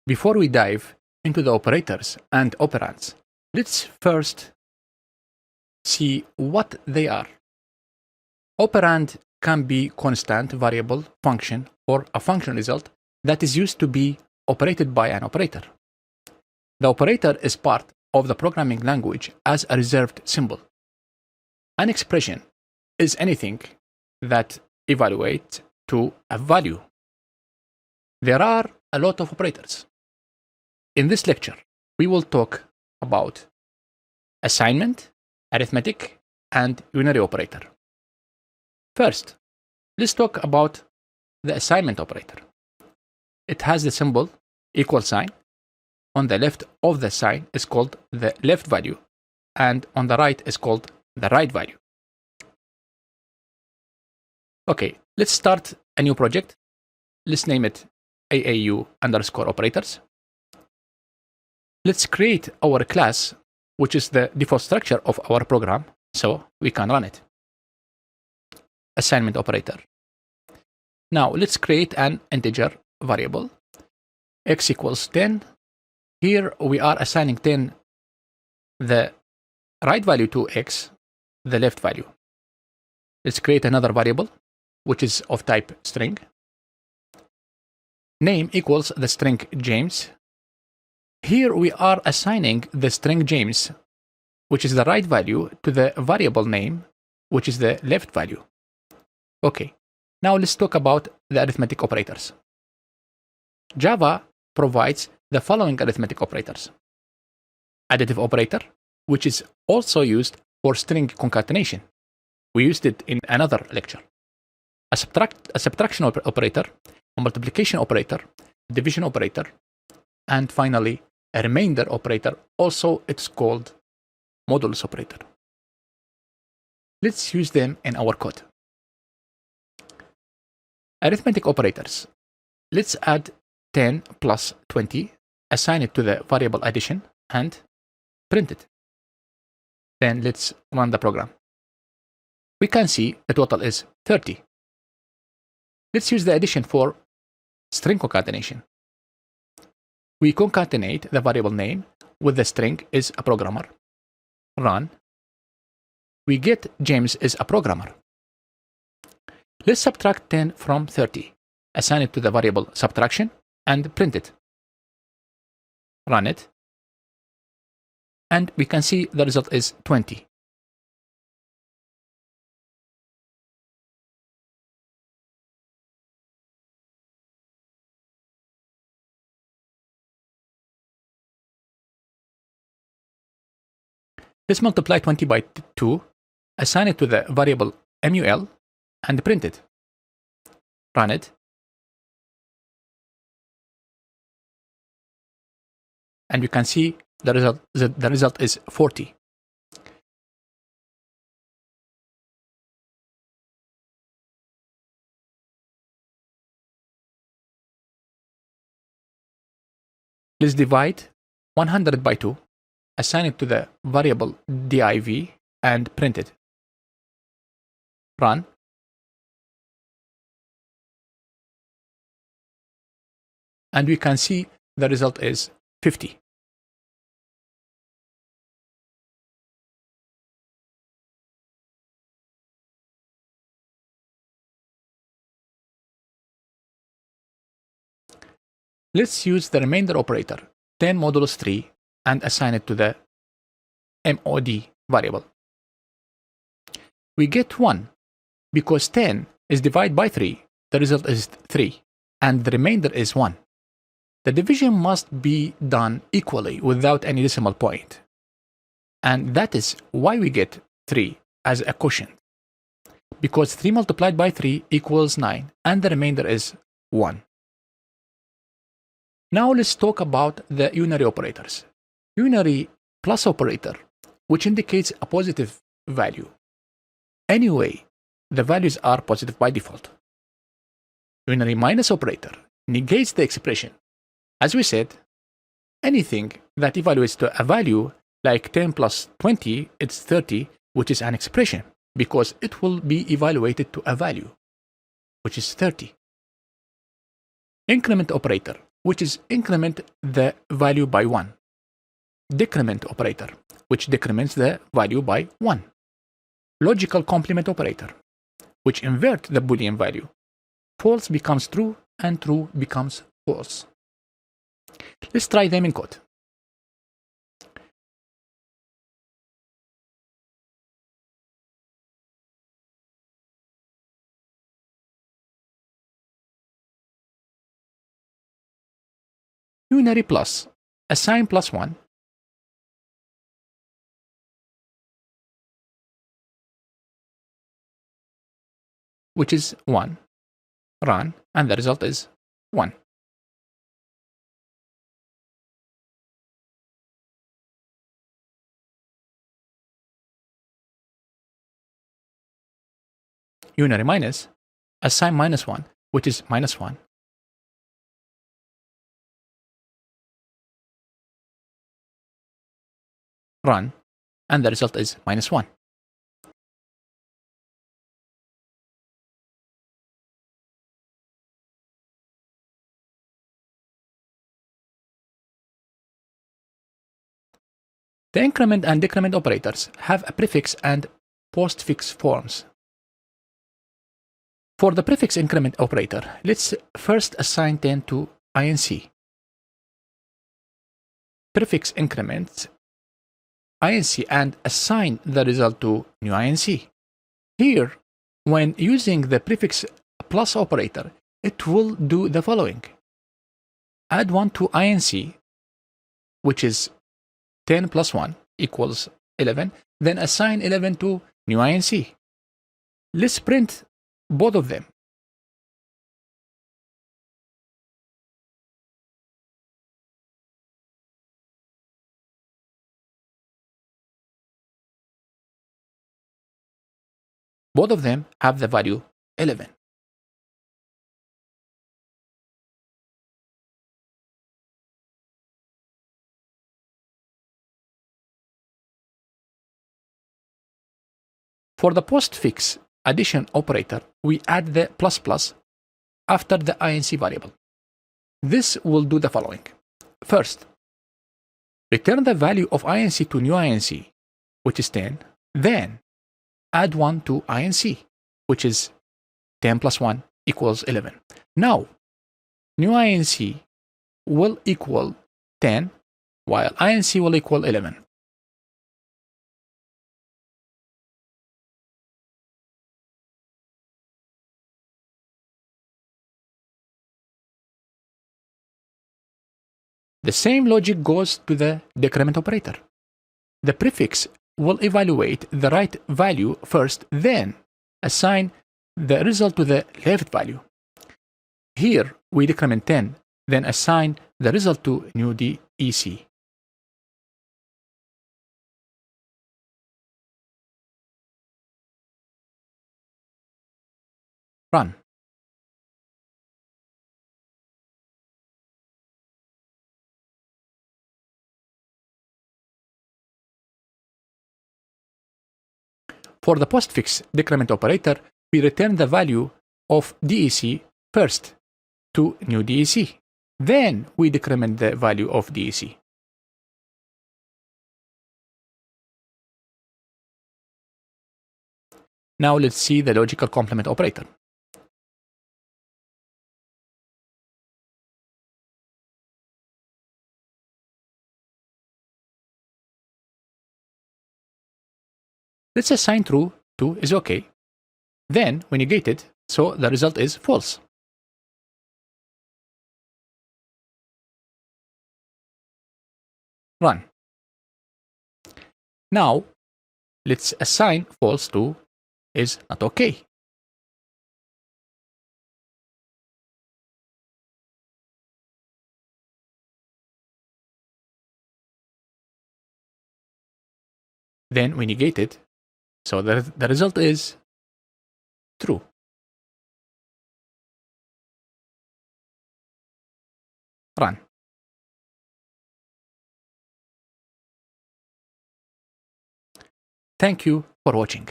Before we dive into the operators and operands, let's first see what they are. Operand can be constant, variable, function, or a function result that is used to be operated by an operator. The operator is part of the programming language as a reserved symbol. An expression is anything that evaluates to a value. There are a lot of operators. In this lecture, we will talk about assignment, arithmetic, and unary operator. First, let's talk about the assignment operator. It has the symbol equal sign. On the left of the sign is called the left value, and on the right is called the right value. Okay, let's start a new project. Let's name it AAU_operators. Let's create our class, which is the default structure of our program, so we can run it. Assignment operator. Now let's create an integer variable, x equals 10. Here we are assigning 10 the right value to x, the left value. Let's create another variable, which is of type string. Name equals the string James. Here we are assigning the string James, which is the right value, to the variable name, which is the left value. Okay, now let's talk about the arithmetic operators. Java provides the following arithmetic operators. Additive operator, which is also used for string concatenation. We used it in another lecture. A subtraction operator, a multiplication operator, a division operator, and finally a remainder operator, also it's called modulus operator. Let's use them in our code. Arithmetic operators. Let's add 10 plus 20, assign it to the variable addition, and print it. Then let's run the program. We can see the total is 30. Let's use the addition for string concatenation. We concatenate the variable name with the string is a programmer. Run. We get James is a programmer. Let's subtract 10 from 30. Assign it to the variable subtraction and print it. Run it. And we can see the result is 20. Let's multiply 20 by 2, assign it to the variable mul, and print it. Run it. And you can see the result is 40. Let's divide 100 by 2, assign it to the variable div, and print it. Run. And we can see the result is 50. Let's use the remainder operator, 10 modulus 3, and assign it to the mod variable. We get 1 because 10 is divided by 3, the result is 3, and the remainder is 1. The division must be done equally without any decimal point. And that is why we get 3 as a quotient. Because 3 multiplied by 3 equals 9, and the remainder is 1. Now let's talk about the unary operators. Unary plus operator, which indicates a positive value. Anyway, the values are positive by default. Unary minus operator negates the expression. As we said, anything that evaluates to a value like 10 plus 20, it's 30, which is an expression, because it will be evaluated to a value, which is 30. Increment operator which is increment the value by 1. Decrement operator, which decrements the value by 1. Logical complement operator, which invert the Boolean value. False becomes true and true becomes false. Let's try them in code. Unary plus assign plus 1, which is 1, run, and the result is 1. Unary minus assign minus 1, which is minus 1, run, and the result is minus 1. The increment and decrement operators have a prefix and postfix forms. For the prefix increment operator, let's first assign 10 to inc. Prefix increments inc and assign the result to new inc. Here, when using the prefix plus operator, it will do the following. Add 1 to inc, which is 10 plus 1 equals 11, then assign 11 to new inc. Let's print both of them. Both of them have the value 11. For the postfix addition operator, we add the plus plus after the inc variable. This will do the following. First, return the value of inc to new inc, which is 10, then add 1 to inc, which is 10 plus 1 equals 11. Now, new inc will equal 10, while inc will equal 11. The same logic goes to the decrement operator. The prefix will evaluate the right value first, then assign the result to the left value. Here, we decrement 10, then assign the result to new DEC. Run. For the postfix decrement operator, we return the value of DEC first to new DEC. Then we decrement the value of DEC. Now let's see the logical complement operator. Let's assign true to is OK. Then we negate it, so the result is false. Run. Now, let's assign false to is not OK. Then we negate it, so the result is true. Run. Thank you for watching.